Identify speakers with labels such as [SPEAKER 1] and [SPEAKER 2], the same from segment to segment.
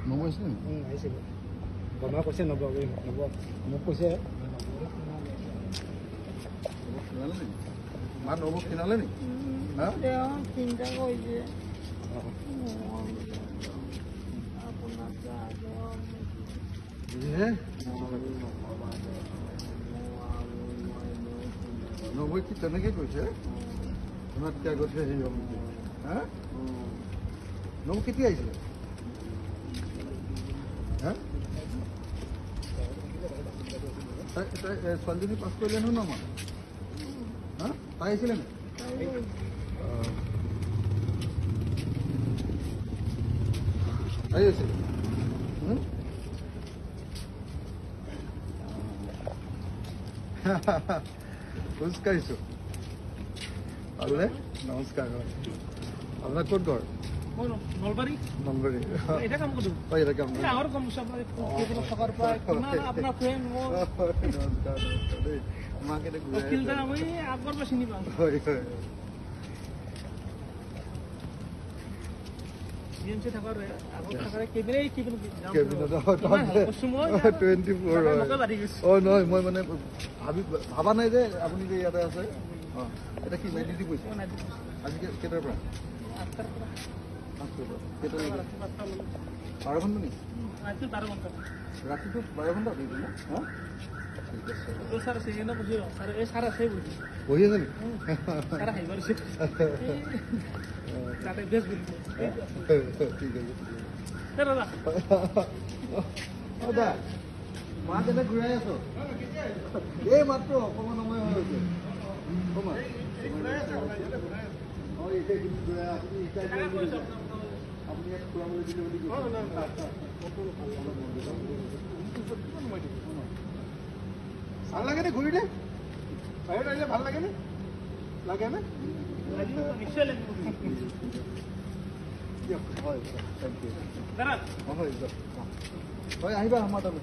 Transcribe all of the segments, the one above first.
[SPEAKER 1] নবৈছিল
[SPEAKER 2] আহিছিল বমা কৈছে নব মোক কৈছে
[SPEAKER 1] মাৰ নবক কিনালে নি
[SPEAKER 3] চিন্তা কৰিছে
[SPEAKER 1] নবৈ কি তেনেকে কৈছে তোমাতকে আগতে হেৰি হ'ব হা নবৌ কেতিয়া আহিছিলে হা ছোৱালীজনী পাছ কৰিলে নহয় ন আমাৰ হা তাই আহিছিলে নে তাই আহিছিলে খোজ কাঢ়িছো ভালনে নমস্কাৰ আপোনাৰ ক'ত ঘৰ
[SPEAKER 2] নলবাৰী
[SPEAKER 1] নলবাৰী
[SPEAKER 2] এটা কাম কৰোঁ
[SPEAKER 1] এটা কাম
[SPEAKER 2] ডাঙৰ কম থকাৰ পৰা আপোনাৰ ফ্ৰেণ্ড
[SPEAKER 1] নমস্কাৰ দেই মাকে
[SPEAKER 2] আমি আগৰ পৰা চিনি পাওঁ
[SPEAKER 1] হয় হয়
[SPEAKER 2] জিএমচি থকাৰ আগত থকাৰ কেবিনেই
[SPEAKER 1] নহয় মই মানে ভাবা নাই যে আপুনি যে ইয়াতে আছে এটা কি নাইট ডিউটি কৰিছে আজি কেইটাৰ পৰা
[SPEAKER 2] 8টাৰ পৰা
[SPEAKER 1] 12 ঘণ্টা নেকি
[SPEAKER 2] 12 ঘণ্টা
[SPEAKER 1] ৰাতিটো 12 ঘণ্টা ডিউটি ন ঠিক আছে
[SPEAKER 2] ছাৰ আছে এনে বুঝিব ছাৰ এই ছাৰ আছে
[SPEAKER 1] বহি আছে নেকি
[SPEAKER 2] ছাৰ আহিব আছে তাতে বেছ বুঝিব
[SPEAKER 1] ঠিক আছে
[SPEAKER 2] দাদা
[SPEAKER 1] দা মা কেনে ঘূৰাই আছো এই মাত্ৰ অকণমান সময় হৈ গৈছে আপুনি ইয়াত ফুৰাবলৈ দিলে বুলি ভাল লাগেনে ঘূৰিলে বাহিৰত আহিলে ভাল লাগেনে লাগেনে
[SPEAKER 2] নিশ্চয় লাগিব
[SPEAKER 1] হয় থেংক ইউ
[SPEAKER 2] দাদা
[SPEAKER 1] হয় হয় আহিবা আমাৰ তাত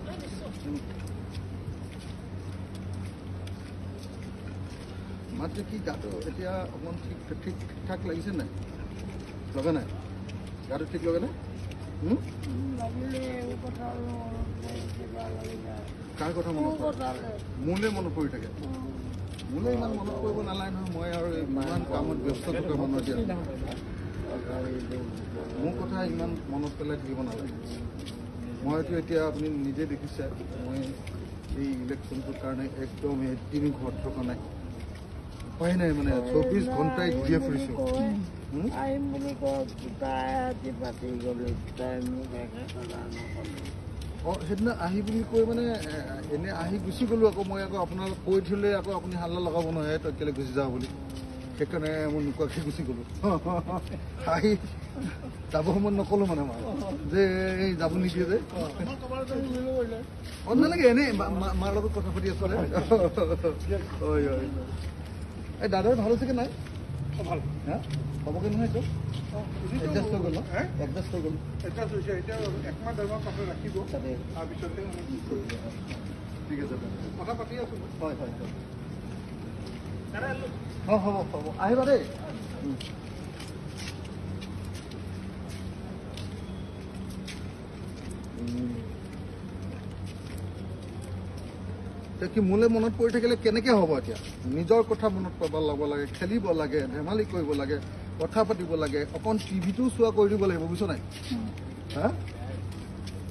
[SPEAKER 1] মাত্ৰ কি গাটো এতিয়া অকণমান ঠিক ঠাক লাগিছে নাই লগা নাই গাটো ঠিক লগা নাই কাৰ কথা মনত মোলৈ মনত পৰি থাকে মোলৈ ইমান মনত পৰিব নালাগে নহয় মই আৰু ইমান কামত ব্যস্ত থকা মানুহ এতিয়া মোৰ কথা ইমান মনত পেলাই থাকিব নালাগে মইতো এতিয়া আপুনি নিজে দেখিছে মই এই ইলেকশ্যনটোৰ কাৰণে একদম এদিন ঘৰত থকা নাই উপায় নাই মানে 24 ঘণ্টাই ঘূৰিয়ে ফুৰিছোঁ
[SPEAKER 3] আহিম বুলি কয় পাতি গ'লো
[SPEAKER 1] সেইদিনা আহি বুলি কৈ মানে এনে আহি গুচি গ'লোঁ আকৌ মই আকৌ আপোনালোক কৈ থ'লে আকৌ আপুনি হাল্লা লগাব নহয় তই কেলৈ গুচি যাওঁ বুলি সেইকাৰণে মই নোকোৱাকৈ গুচি গ'লোঁ আহি যাব সময়ত নক'লোঁ মানে মই যে এই যাব নিদিয়ে যে নালাগে এনেই মাৰ লগত কথা পাতি আছোঁ হয় হয় এই দাদাৰ ভাল হৈছে কি নাই
[SPEAKER 2] ভাল
[SPEAKER 1] হা হ'বগৈ নহয় এইটো এডজাষ্ট হৈ গ'ল ন এডজাষ্ট হৈ গ'ল
[SPEAKER 2] এডজাষ্ট হৈছে এতিয়া একমাহ ডেৰমাহ পাছত ৰাখিব তাৰপিছতে
[SPEAKER 1] ঠিক আছে
[SPEAKER 2] কথা পাতি আছোঁ
[SPEAKER 1] হয় হয় হয় হ'ব হ'ব আহিবা দেই কি মোলৈ মনত পৰি থাকিলে কেনেকৈ হ'ব এতিয়া নিজৰ কথা মনত পাব ল'ব লাগে খেলিব লাগে ধেমালি কৰিব লাগে কথা পাতিব লাগে অকণ টিভিটো চোৱা কৰি দিব লাগিব বুজিছ নাই হা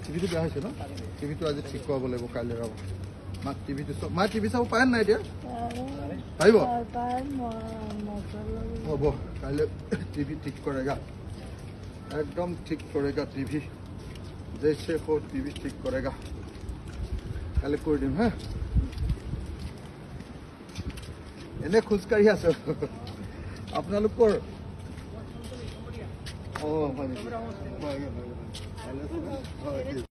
[SPEAKER 1] টিভিটো বেয়া হৈছে ন টিভিটো আজি ঠিক কৰাব লাগিব কাইলৈ ৰ'ব মাক টিভিটো চোৱা মায়ে টিভি চাব পাৰে নাই এতিয়া পাৰিব হ'ব কাইলৈ টিভি ঠিক কৰেগা একদম ঠিক কৰেগা টিভি জেছে হো টিভি ঠিক কৰেগা কাইলৈ কৰি দিম হা এনে খোজকাঢ়ি আছো আপোনালোকৰ হয় নেকি